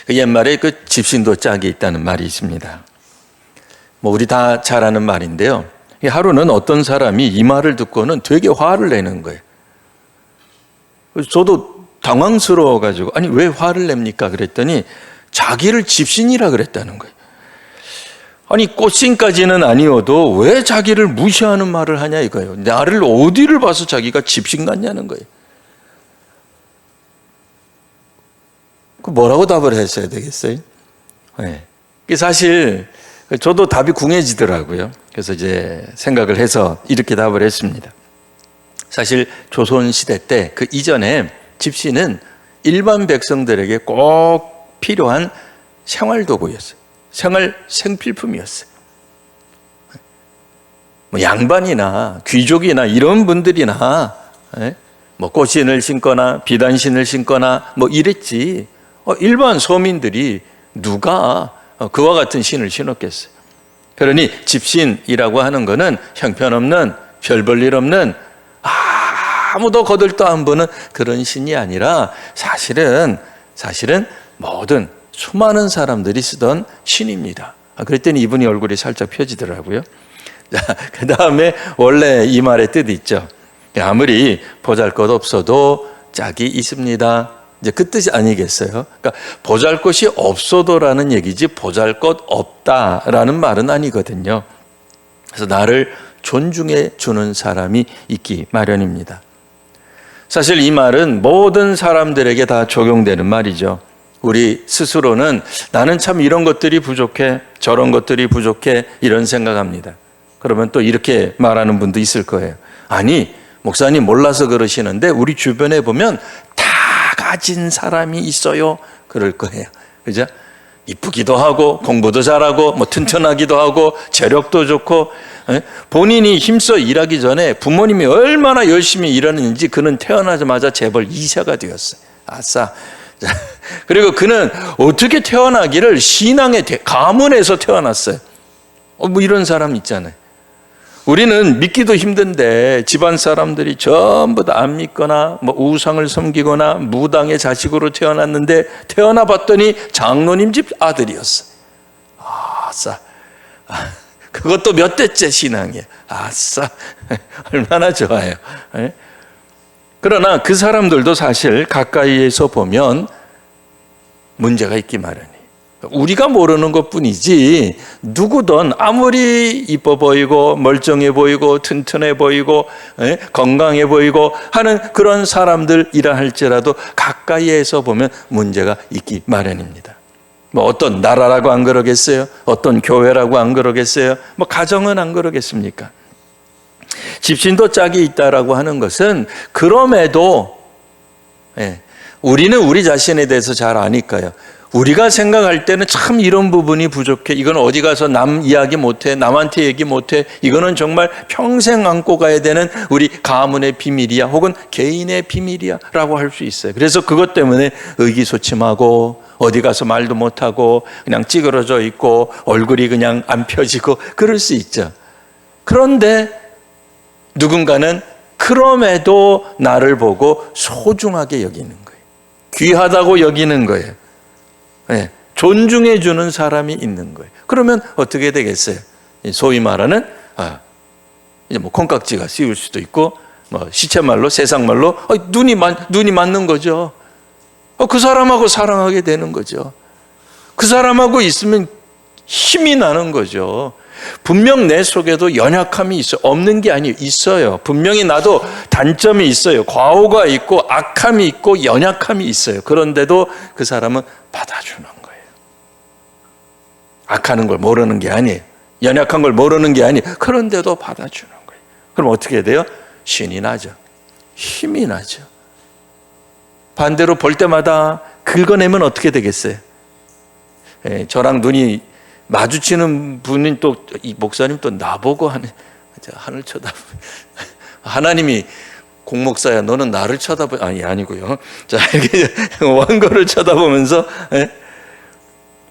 옛말에 그 집신도 짝이 있다는 말이 있습니다. 뭐 우리 다 잘 아는 말인데요. 하루는 어떤 사람이 이 말을 듣고는 되게 화를 내는 거예요. 그래서 저도 당황스러워가지고 아니 왜 화를 냅니까? 그랬더니 자기를 집신이라 그랬다는 거예요. 아니 꽃신까지는 아니어도 왜 자기를 무시하는 말을 하냐 이거예요. 나를 어디를 봐서 자기가 집신 같냐는 거예요. 그 뭐라고 답을 했어야 되겠어요? 네. 사실 저도 답이 궁해지더라고요. 그래서 이제 생각을 해서 이렇게 답을 했습니다. 사실 조선시대 때 그 이전에 집신은 일반 백성들에게 꼭 필요한 생활도구였어요. 생활 생필품이었어요. 뭐 양반이나 귀족이나 이런 분들이나 뭐 꽃신을 신거나 비단신을 신거나 뭐 이랬지 일반 서민들이 누가 그와 같은 신을 신었겠어요. 그러니 집신이라고 하는 것은 형편없는 별 볼 일 없는 아무도 거들떠 안 보는 그런 신이 아니라 사실은 모든 수많은 사람들이 쓰던 신입니다. 그랬더니 이분이 얼굴이 살짝 펴지더라고요. 그 다음에 원래 이 말의 뜻이 있죠. 아무리 보잘것없어도 짝이 있습니다. 이제 그 뜻이 아니겠어요? 그러니까 보잘것이 없어도라는 얘기지 보잘것 없다라는 말은 아니거든요. 그래서 나를 존중해 주는 사람이 있기 마련입니다. 사실 이 말은 모든 사람들에게 다 적용되는 말이죠. 우리 스스로는 나는 참 이런 것들이 부족해, 저런 것들이 부족해 이런 생각합니다. 그러면 또 이렇게 말하는 분도 있을 거예요. 아니 목사님 몰라서 그러시는데 우리 주변에 보면 다 가진 사람이 있어요. 그럴 거예요. 그죠? 이쁘기도 하고 공부도 잘하고 뭐 튼튼하기도 하고 재력도 좋고 본인이 힘써 일하기 전에 부모님이 얼마나 열심히 일하는지 그는 태어나자마자 재벌 2세가 되었어요. 아싸. 그리고 그는 어떻게 태어나기를 신앙의 가문에서 태어났어요. 뭐 이런 사람 있잖아요. 우리는 믿기도 힘든데 집안 사람들이 전부 다 안 믿거나 뭐 우상을 섬기거나 무당의 자식으로 태어났는데 태어나 봤더니 장로님 집 아들이었어요. 아싸. 그것도 몇 대째 신앙이에요. 아싸. 얼마나 좋아요. 그러나 그 사람들도 사실 가까이에서 보면 문제가 있기 마련이에요. 우리가 모르는 것뿐이지 누구든 아무리 이뻐 보이고 멀쩡해 보이고 튼튼해 보이고 건강해 보이고 하는 그런 사람들이라 할지라도 가까이에서 보면 문제가 있기 마련입니다. 뭐 어떤 나라라고 안 그러겠어요? 어떤 교회라고 안 그러겠어요? 뭐 가정은 안 그러겠습니까? 집신도 짝이 있다라고 하는 것은 그럼에도 우리는 우리 자신에 대해서 잘 아니까요. 우리가 생각할 때는 참 이런 부분이 부족해. 이건 어디 가서 남 이야기 못해. 남한테 얘기 못해. 이거는 정말 평생 안고 가야 되는 우리 가문의 비밀이야. 혹은 개인의 비밀이야 라고 할 수 있어요. 그래서 그것 때문에 의기소침하고 어디 가서 말도 못하고 그냥 찌그러져 있고 얼굴이 그냥 안 펴지고 그럴 수 있죠. 그런데 누군가는 그럼에도 나를 보고 소중하게 여기는 거예요. 귀하다고 여기는 거예요. 존중해 주는 사람이 있는 거예요. 그러면 어떻게 되겠어요? 소위 말하는 이제 뭐 콩깍지가 씌울 수도 있고 뭐 시체말로 세상말로 눈이 맞는 거죠. 그 사람하고 사랑하게 되는 거죠. 그 사람하고 있으면 힘이 나는 거죠. 분명 내 속에도 연약함이 있어요. 없는 게 아니에요. 있어요. 분명히 나도 단점이 있어요. 과오가 있고 악함이 있고 연약함이 있어요. 그런데도 그 사람은 받아주는 거예요. 악하는 걸 모르는 게 아니에요. 연약한 걸 모르는 게 아니에요. 그런데도 받아주는 거예요. 그럼 어떻게 돼요? 신이 나죠. 힘이 나죠. 반대로 볼 때마다 긁어내면 어떻게 되겠어요? 저랑 눈이 마주치는 분은 또 이 목사님 또 나보고 하늘 쳐다보. 하나님이 공목사야 너는 나를 쳐다보. 아니고요. 자 이렇게 원고를 쳐다보면서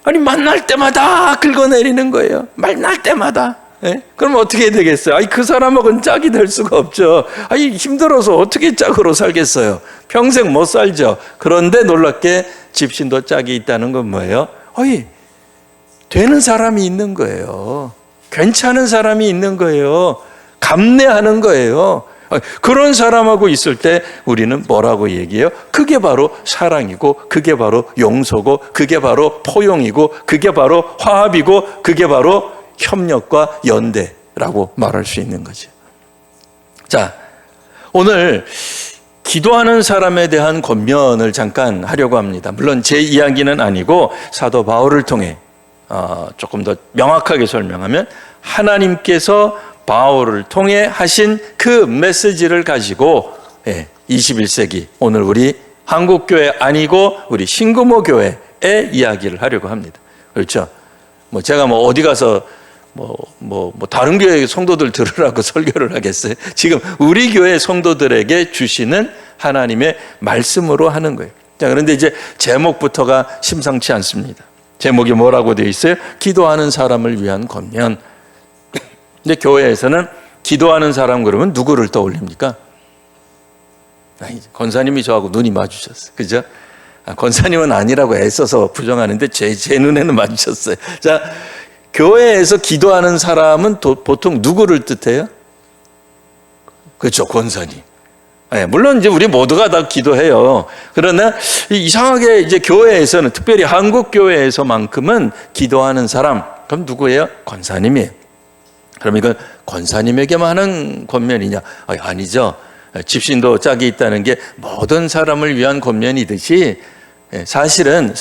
아니 만날 때마다 긁어내리는 거예요. 만날 때마다 예? 그럼 어떻게 되겠어요? 아니, 그 사람하고는 짝이 될 수가 없죠. 아니, 힘들어서 어떻게 짝으로 살겠어요? 평생 못 살죠. 그런데 놀랍게 집신도 짝이 있다는 건 뭐예요? 아니, 되는 사람이 있는 거예요. 괜찮은 사람이 있는 거예요. 감내하는 거예요. 그런 사람하고 있을 때 우리는 뭐라고 얘기해요? 그게 바로 사랑이고, 그게 바로 용서고, 그게 바로 포용이고, 그게 바로 화합이고, 그게 바로 협력과 연대라고 말할 수 있는 거죠. 자, 오늘 기도하는 사람에 대한 권면을 잠깐 하려고 합니다. 물론 제 이야기는 아니고 사도 바울을 통해 조금 더 명확하게 설명하면 하나님께서 바울을 통해 하신 그 메시지를 가지고 21세기 오늘 우리 한국교회 아니고 우리 신구모 교회의 이야기를 하려고 합니다. 그렇죠? 제가 어디 가서 다른 교회 성도들 들으라고 설교를 하겠어요? 지금 우리 교회 성도들에게 주시는 하나님의 말씀으로 하는 거예요. 자, 그런데 이제 제목부터가 심상치 않습니다. 제목이 뭐라고 되어 있어요? 기도하는 사람을 위한 권면. 근데 교회에서는 기도하는 사람 그러면 누구를 떠올립니까? 권사님이 저하고 눈이 마주쳤어요. 그죠? 권사님은 아니라고 애써서 부정하는데 제 눈에는 마주쳤어요. 자, 교회에서 기도하는 사람은 보통 누구를 뜻해요? 그렇죠, 권사님. 물론 이제 우리 모두가 다 기도해요. 그러나 이상하게 이제 교회에서는 특별히 한국 교회에서만큼은 기도하는 사람 그럼 누구예요? 권사님이에요. 그럼 이건 권사님에게만 하는 권면이냐? 아니죠. 집신도 짝이 있다는 게 모든 사람을 위한 권면이듯이 사실은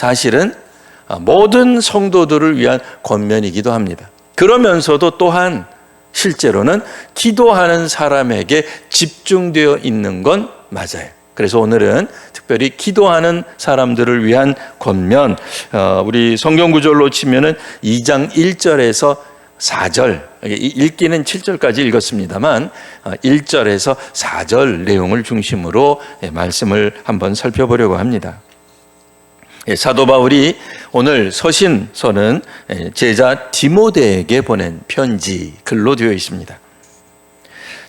모든 성도들을 위한 권면이기도 합니다. 그러면서도 또한 실제로는 기도하는 사람에게 집중되어 있는 건 맞아요. 그래서 오늘은 특별히 기도하는 사람들을 위한 권면, 우리 성경 구절로 치면은 2장 1절에서 4절, 읽기는 7절까지 읽었습니다만 1절에서 4절 내용을 중심으로 말씀을 한번 살펴보려고 합니다. 사도 바울이 오늘 서신서는 제자 디모데에게 보낸 편지 글로 되어 있습니다.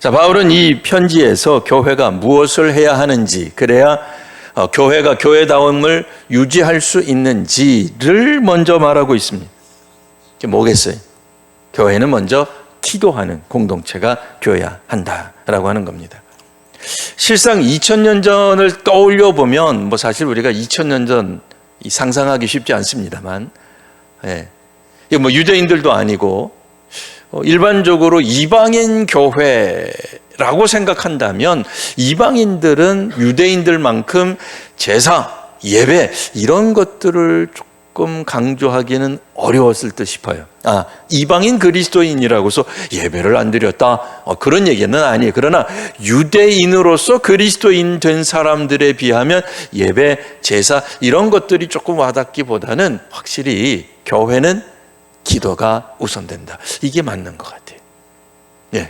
자, 바울은 이 편지에서 교회가 무엇을 해야 하는지, 그래야 교회가 교회다움을 유지할 수 있는지를 먼저 말하고 있습니다. 이게 뭐겠어요? 교회는 먼저 기도하는 공동체가 되어야 한다라고 하는 겁니다. 실상 2000년 전을 떠올려 보면 사실 우리가 2000년 전 상상하기 쉽지 않습니다만, 유대인들도 아니고 일반적으로 이방인 교회라고 생각한다면 이방인들은 유대인들만큼 제사, 예배 이런 것들을 조금 강조하기는 어려웠을 듯 싶어요. 이방인 그리스도인이라고서 예배를 안 드렸다, 그런 얘기는 아니에요. 그러나 유대인으로서 그리스도인 된 사람들에 비하면 예배, 제사 이런 것들이 조금 와닿기보다는 확실히 교회는 기도가 우선된다. 이게 맞는 것 같아요.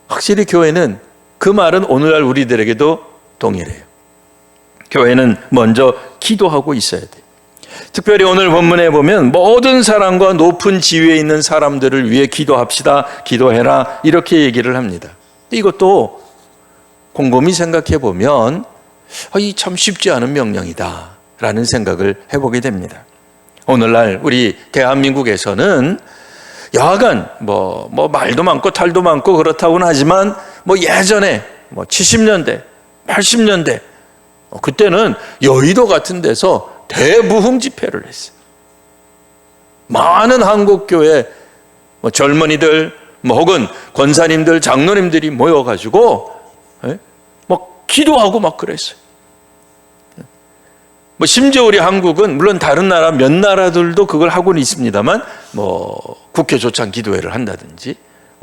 확실히 교회는, 그 말은 오늘날 우리들에게도 동일해요. 교회는 먼저 기도하고 있어야 돼요. 특별히 오늘 본문에 보면 모든 사람과 높은 지위에 있는 사람들을 위해 기도합시다, 기도해라 이렇게 얘기를 합니다. 이것도 곰곰이 생각해 보면 이 참 쉽지 않은 명령이다 라는 생각을 해보게 됩니다. 오늘날 우리 대한민국에서는 여하간 말도 많고 탈도 많고 그렇다고는 하지만 예전에 70년대 80년대 그때는 여의도 같은 데서 대부흥 집회를 했어요. 많은 한국교회 젊은이들 혹은 권사님들, 장로님들이 모여가지고 기도하고 막 그랬어요. 심지어 우리 한국은 물론 다른 나라 몇 나라들도 그걸 하고는 있습니다만 국회 조찬 기도회를 한다든지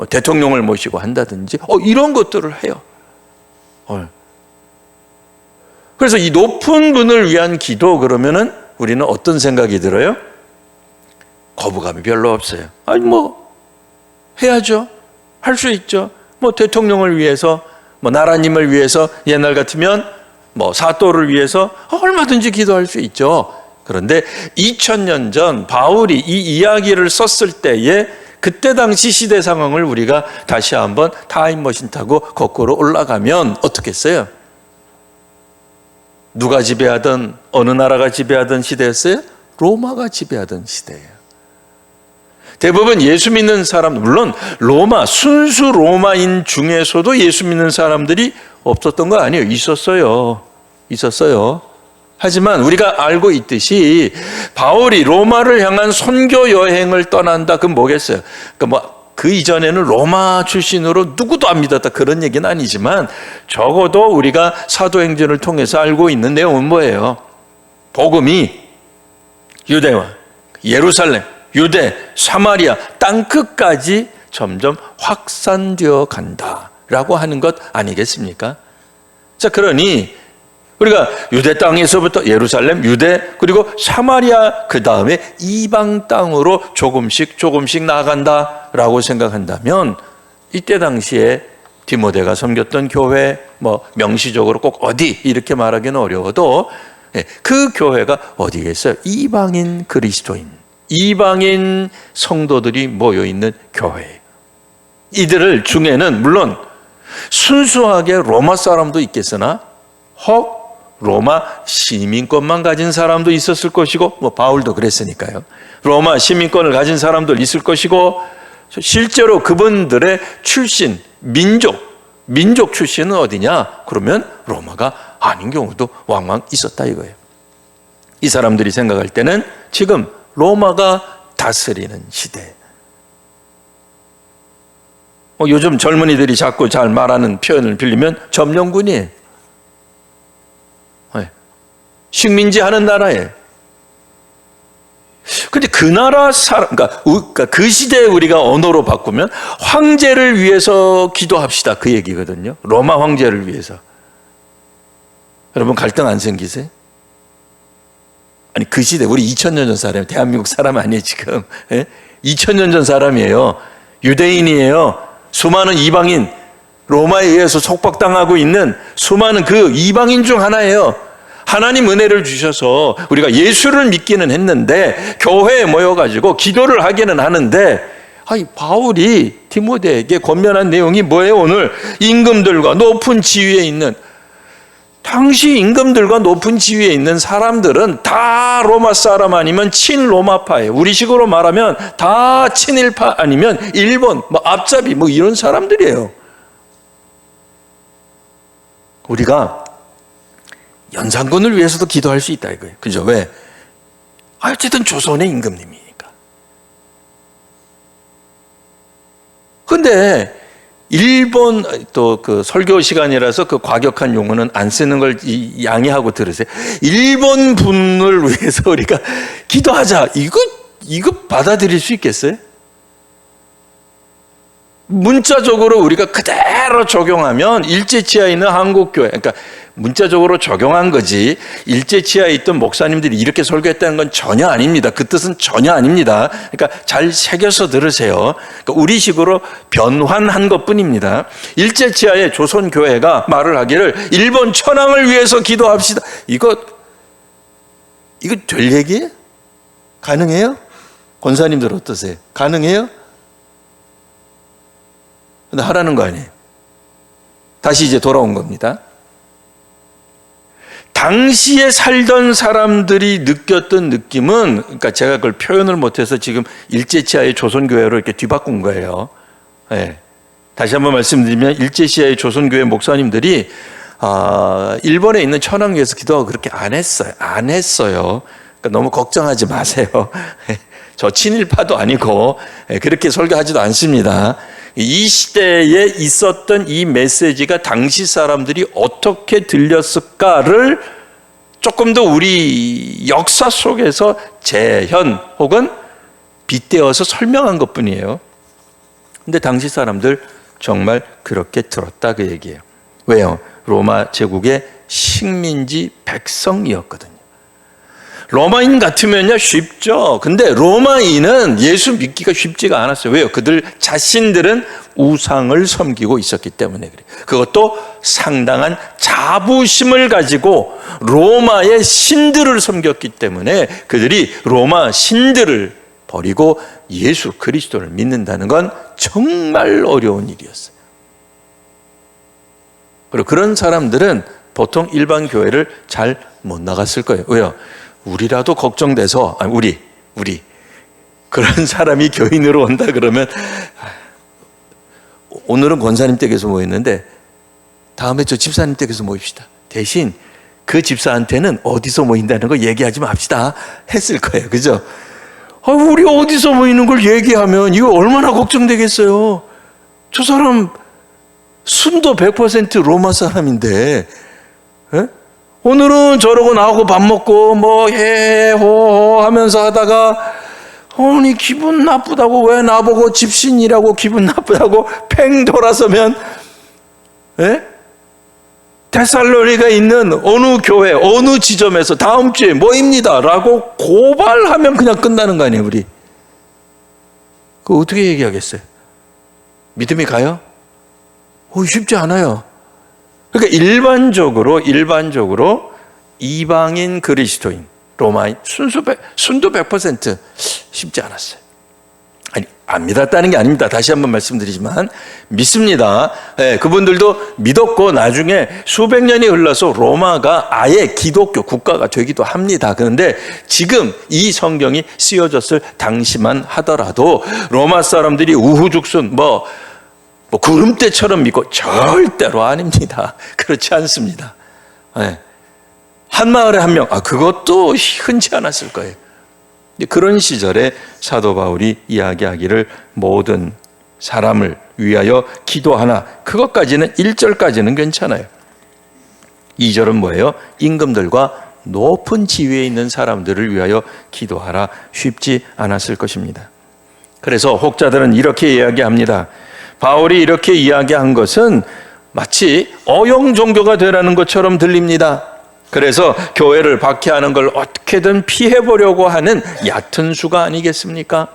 대통령을 모시고 한다든지 이런 것들을 해요. 그래서 이 높은 분을 위한 기도 그러면은 우리는 어떤 생각이 들어요? 거부감이 별로 없어요. 해야죠. 할 수 있죠. 대통령을 위해서, 나라님을 위해서, 옛날 같으면 사또를 위해서 얼마든지 기도할 수 있죠. 그런데 2000년 전 바울이 이 이야기를 썼을 때에 그때 당시 시대 상황을 우리가 다시 한번 타임머신 타고 거꾸로 올라가면 어떻겠어요? 누가 지배하던, 어느 나라가 지배하던 시대였어요? 로마가 지배하던 시대예요. 대부분 예수 믿는 사람, 물론 로마, 순수 로마인 중에서도 예수 믿는 사람들이 없었던 거 아니에요. 있었어요. 하지만 우리가 알고 있듯이 바울이 로마를 향한 선교 여행을 떠난다. 그건 뭐겠어요? 그 이전에는 로마 출신으로 누구도 안 믿었다. 그런 얘기는 아니지만 적어도 우리가 사도행전을 통해서 알고 있는 내용은 뭐예요? 복음이 유대와 예루살렘, 유대, 사마리아 땅끝까지 점점 확산되어 간다라고 하는 것 아니겠습니까? 자, 그러니 우리가 유대 땅에서부터 예루살렘, 유대, 그리고 사마리아, 그 다음에 이방 땅으로 조금씩 나아간다라고 생각한다면 이때 당시에 디모데가 섬겼던 교회, 명시적으로 꼭 어디 이렇게 말하기는 어려워도 그 교회가 어디겠어요? 이방인 그리스도인, 이방인 성도들이 모여있는 교회. 이들 중에는 물론 순수하게 로마 사람도 있겠으나 혹 로마 시민권만 가진 사람도 있었을 것이고, 바울도 그랬으니까요. 로마 시민권을 가진 사람도 있을 것이고, 실제로 그분들의 출신, 민족 출신은 어디냐? 그러면 로마가 아닌 경우도 왕왕 있었다 이거예요. 이 사람들이 생각할 때는 지금 로마가 다스리는 시대. 요즘 젊은이들이 자꾸 잘 말하는 표현을 빌리면 점령군이에요. 식민지 하는 나라에. 근데 그 나라 사람, 그러니까 그 시대에 우리가 언어로 바꾸면 황제를 위해서 기도합시다. 그 얘기거든요. 로마 황제를 위해서. 여러분 갈등 안 생기세요? 아니, 그 시대, 우리 2000년 전 사람, 대한민국 사람 아니에요, 지금. 2000년 전 사람이에요. 유대인이에요. 수많은 이방인, 로마에 의해서 속박당하고 있는 수많은 그 이방인 중 하나예요. 하나님 은혜를 주셔서 우리가 예수를 믿기는 했는데 교회에 모여가지고 기도를 하기는 하는데 바울이 디모데에게 권면한 내용이 뭐예요? 오늘 임금들과 높은 지위에 있는, 당시 임금들과 높은 지위에 있는 사람들은 다 로마 사람 아니면 친로마파예요. 우리식으로 말하면 다 친일파 아니면 일본, 앞잡이 이런 사람들이에요. 우리가 연산군을 위해서도 기도할 수 있다 이거예요. 그죠? 왜? 어쨌든 조선의 임금님이니까. 근데 일본, 또 그 설교 시간이라서 그 과격한 용어는 안 쓰는 걸 양해하고 들으세요. 일본 분을 위해서 우리가 기도하자. 이거 받아들일 수 있겠어요? 문자적으로 우리가 그대로 적용하면 일제치하에 있는 한국교회, 그러니까 문자적으로 적용한 거지 일제치하에 있던 목사님들이 이렇게 설교했다는 건 전혀 아닙니다. 그 뜻은 전혀 아닙니다. 그러니까 잘 새겨서 들으세요. 그러니까 우리식으로 변환한 것뿐입니다. 일제치하의 조선교회가 말을 하기를 일본 천황을 위해서 기도합시다. 이거 될 얘기예요? 가능해요? 권사님들 어떠세요? 가능해요? 근데 하라는 거 아니에요. 다시 이제 돌아온 겁니다. 당시에 살던 사람들이 느꼈던 느낌은, 그러니까 제가 그걸 표현을 못해서 지금 일제치하의 조선교회로 이렇게 뒤바꾼 거예요. 네. 다시 한번 말씀드리면 일제시하의 조선교회 목사님들이 일본에 있는 천황 위해서 기도하고 그렇게 안 했어요. 그러니까 너무 걱정하지 마세요. 저 친일파도 아니고 그렇게 설교하지도 않습니다. 이 시대에 있었던 이 메시지가 당시 사람들이 어떻게 들렸을까를 조금 더 우리 역사 속에서 재현 혹은 빗대어서 설명한 것뿐이에요. 근데 당시 사람들 정말 그렇게 들었다 그 얘기예요. 왜요? 로마 제국의 식민지 백성이었거든요. 로마인 같으면요 쉽죠. 근데 로마인은 예수 믿기가 쉽지가 않았어요. 왜요? 그들 자신들은 우상을 섬기고 있었기 때문에 그래요. 그것도 상당한 자부심을 가지고 로마의 신들을 섬겼기 때문에 그들이 로마 신들을 버리고 예수 그리스도를 믿는다는 건 정말 어려운 일이었어요. 그리고 그런 사람들은 보통 일반 교회를 잘 못 나갔을 거예요. 왜요? 우리라도 걱정돼서, 우리 그런 사람이 교인으로 온다 그러면, 오늘은 권사님 댁에서 모였는데 다음에 저 집사님 댁에서 모입시다. 대신 그 집사한테는 어디서 모인다는 거 얘기하지 맙시다 했을 거예요. 그죠? 우리 어디서 모이는 걸 얘기하면 이거 얼마나 걱정되겠어요. 저 사람 순도 100% 로마 사람인데, 에? 오늘은 저러고 나하고 밥 먹고 뭐 해호 하면서 하다가 아니 기분 나쁘다고 왜 나보고 집신이라고 기분 나쁘다고 팽 돌아서면, 에? 데살로니가 있는 어느 교회 어느 지점에서 다음 주에 모입니다 라고 고발하면 그냥 끝나는 거 아니에요. 우리 그거 어떻게 얘기하겠어요? 믿음이 가요? 쉽지 않아요. 그러니까 일반적으로 이방인 그리스도인 로마인 순도 100% 쉽지 않았어요. 아니, 안 믿었다는 게 아닙니다. 다시 한번 말씀드리지만 믿습니다. 네, 그분들도 믿었고 나중에 수백 년이 흘러서 로마가 아예 기독교 국가가 되기도 합니다. 그런데 지금 이 성경이 쓰여졌을 당시만 하더라도 로마 사람들이 우후죽순 구름대처럼 믿고 절대로 아닙니다. 그렇지 않습니다. 네. 한 마을에 한 명, 그것도 흔치 않았을 거예요. 그런 시절에 사도 바울이 이야기하기를 모든 사람을 위하여 기도하나, 그것까지는 1절까지는 괜찮아요. 2절은 뭐예요? 임금들과 높은 지위에 있는 사람들을 위하여 기도하라. 쉽지 않았을 것입니다. 그래서 혹자들은 이렇게 이야기합니다. 바울이 이렇게 이야기한 것은 마치 어용 종교가 되라는 것처럼 들립니다. 그래서 교회를 박해하는 걸 어떻게든 피해보려고 하는 얕은 수가 아니겠습니까?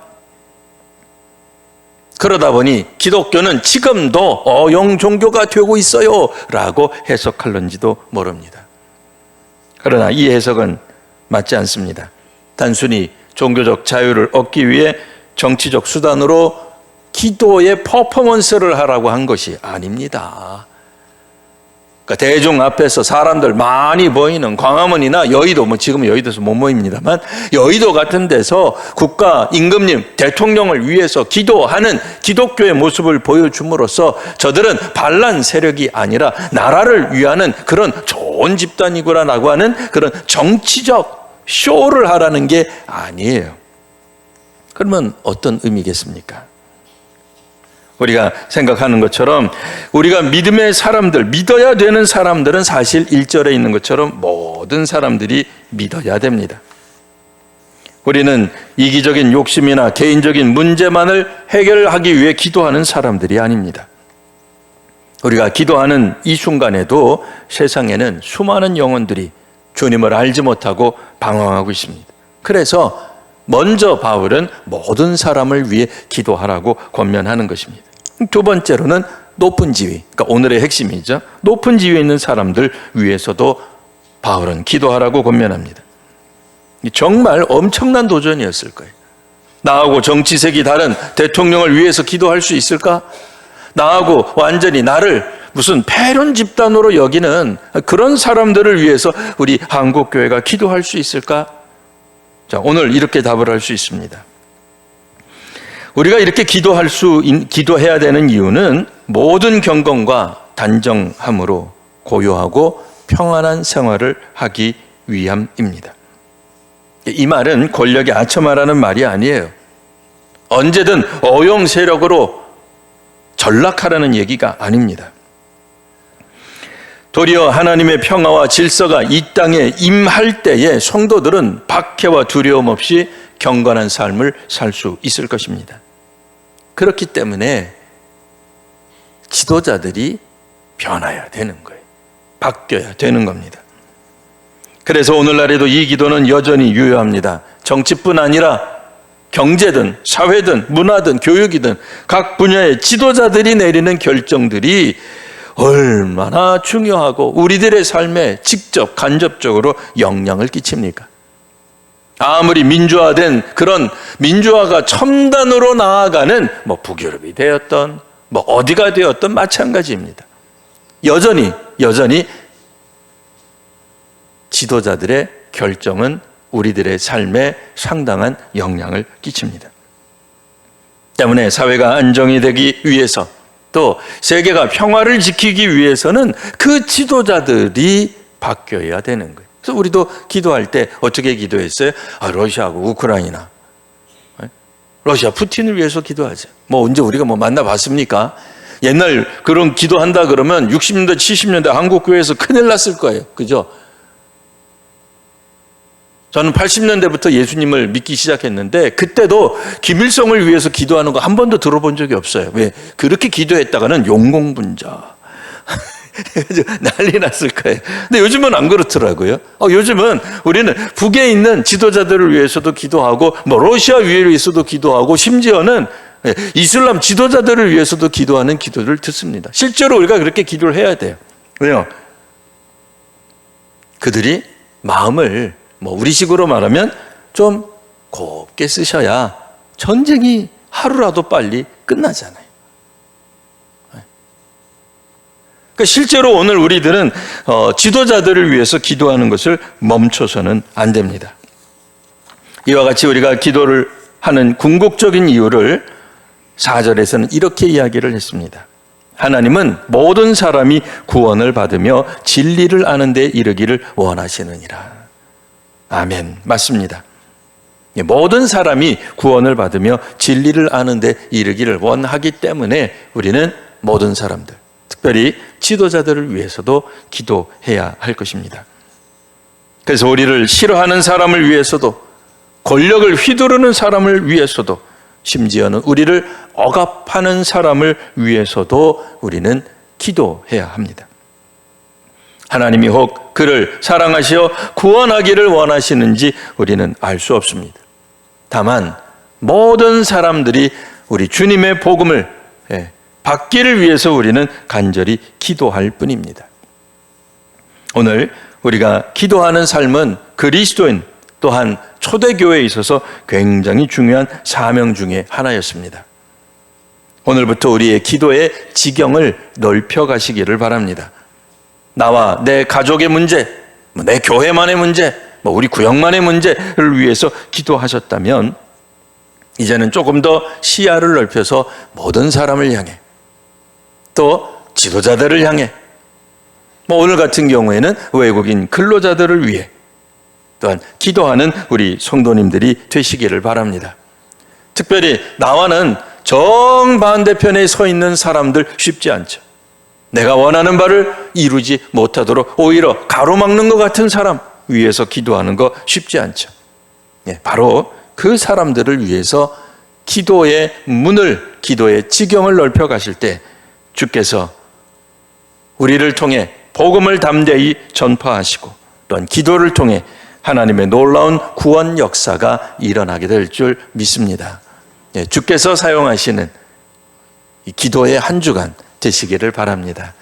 그러다 보니 기독교는 지금도 어용 종교가 되고 있어요 라고 해석할런지도 모릅니다. 그러나 이 해석은 맞지 않습니다. 단순히 종교적 자유를 얻기 위해 정치적 수단으로 기도의 퍼포먼스를 하라고 한 것이 아닙니다. 그러니까 대중 앞에서 사람들 많이 모이는 광화문이나 여의도, 지금은 여의도에서 못 모입니다만 여의도 같은 데서 국가 임금님, 대통령을 위해서 기도하는 기독교의 모습을 보여줌으로써 저들은 반란 세력이 아니라 나라를 위하는 그런 좋은 집단이구나라고 하는 그런 정치적 쇼를 하라는 게 아니에요. 그러면 어떤 의미겠습니까? 우리가 생각하는 것처럼 우리가 믿음의 사람들, 믿어야 되는 사람들은 사실 1절에 있는 것처럼 모든 사람들이 믿어야 됩니다. 우리는 이기적인 욕심이나 개인적인 문제만을 해결하기 위해 기도하는 사람들이 아닙니다. 우리가 기도하는 이 순간에도 세상에는 수많은 영혼들이 주님을 알지 못하고 방황하고 있습니다. 그래서 먼저 바울은 모든 사람을 위해 기도하라고 권면하는 것입니다. 두 번째로는 높은 지위, 그러니까 오늘의 핵심이죠. 높은 지위에 있는 사람들 위해서도 바울은 기도하라고 권면합니다. 정말 엄청난 도전이었을 거예요. 나하고 정치색이 다른 대통령을 위해서 기도할 수 있을까? 나하고 완전히 나를 무슨 패륜 집단으로 여기는 그런 사람들을 위해서 우리 한국교회가 기도할 수 있을까? 자, 오늘 이렇게 답을 할 수 있습니다. 우리가 이렇게 기도해야 되는 이유는 모든 경건과 단정함으로 고요하고 평안한 생활을 하기 위함입니다. 이 말은 권력이 아첨하라는 말이 아니에요. 언제든 어용 세력으로 전락하라는 얘기가 아닙니다. 도리어 하나님의 평화와 질서가 이 땅에 임할 때에 성도들은 박해와 두려움 없이 경건한 삶을 살 수 있을 것입니다. 그렇기 때문에 지도자들이 변화해야 되는 거예요. 바뀌어야 되는 겁니다. 그래서 오늘날에도 이 기도는 여전히 유효합니다. 정치뿐 아니라 경제든 사회든 문화든 교육이든 각 분야의 지도자들이 내리는 결정들이 얼마나 중요하고 우리들의 삶에 직접 간접적으로 영향을 끼칩니까? 아무리 민주화된 그런 민주화가 첨단으로 나아가는 뭐 북유럽이 되었던 뭐 어디가 되었던 마찬가지입니다. 여전히 지도자들의 결정은 우리들의 삶에 상당한 영향을 끼칩니다. 때문에 사회가 안정이 되기 위해서 또 세계가 평화를 지키기 위해서는 그 지도자들이 바뀌어야 되는 거예요. 그래서 우리도 기도할 때 어떻게 기도했어요? 러시아하고 우크라이나, 러시아 푸틴을 위해서 기도하죠. 뭐 언제 우리가 뭐 만나봤습니까? 옛날 그런 기도한다 그러면 60년대 70년대 한국 교회에서 큰일 났을 거예요. 그죠? 저는 80년대부터 예수님을 믿기 시작했는데 그때도 김일성을 위해서 기도하는 거 한 번도 들어본 적이 없어요. 왜? 그렇게 기도했다가는 용공분자 난리 났을 거예요. 근데 요즘은 안 그렇더라고요. 요즘은 우리는 북에 있는 지도자들을 위해서도 기도하고 뭐 러시아 위해서도 기도하고 심지어는 이슬람 지도자들을 위해서도 기도하는 기도를 듣습니다. 실제로 우리가 그렇게 기도를 해야 돼요. 왜요? 그들이 마음을 뭐 우리식으로 말하면 좀 곱게 쓰셔야 전쟁이 하루라도 빨리 끝나잖아요. 그러니까 실제로 오늘 우리들은 지도자들을 위해서 기도하는 것을 멈춰서는 안 됩니다. 이와 같이 우리가 기도를 하는 궁극적인 이유를 4절에서는 이렇게 이야기를 했습니다. 하나님은 모든 사람이 구원을 받으며 진리를 아는 데 이르기를 원하시느니라. 아멘. 맞습니다. 모든 사람이 구원을 받으며 진리를 아는 데 이르기를 원하기 때문에 우리는 모든 사람들, 특별히 지도자들을 위해서도 기도해야 할 것입니다. 그래서 우리를 싫어하는 사람을 위해서도, 권력을 휘두르는 사람을 위해서도, 심지어는 우리를 억압하는 사람을 위해서도 우리는 기도해야 합니다. 하나님이 혹 그를 사랑하시어 구원하기를 원하시는지 우리는 알 수 없습니다. 다만 모든 사람들이 우리 주님의 복음을 받기를 위해서 우리는 간절히 기도할 뿐입니다. 오늘 우리가 기도하는 삶은 그리스도인 또한 초대교회에 있어서 굉장히 중요한 사명 중에 하나였습니다. 오늘부터 우리의 기도의 지경을 넓혀가시기를 바랍니다. 나와 내 가족의 문제, 내 교회만의 문제, 우리 구역만의 문제를 위해서 기도하셨다면 이제는 조금 더 시야를 넓혀서 모든 사람을 향해 또 지도자들을 향해 오늘 같은 경우에는 외국인 근로자들을 위해 또한 기도하는 우리 성도님들이 되시기를 바랍니다. 특별히 나와는 정반대편에 서 있는 사람들 쉽지 않죠. 내가 원하는 바를 이루지 못하도록 오히려 가로막는 것 같은 사람 위해서 기도하는 거 쉽지 않죠. 바로 그 사람들을 위해서 기도의 문을, 기도의 지경을 넓혀 가실 때 주께서 우리를 통해 복음을 담대히 전파하시고 또한 기도를 통해 하나님의 놀라운 구원 역사가 일어나게 될 줄 믿습니다. 주께서 사용하시는 이 기도의 한 주간 되시기를 바랍니다.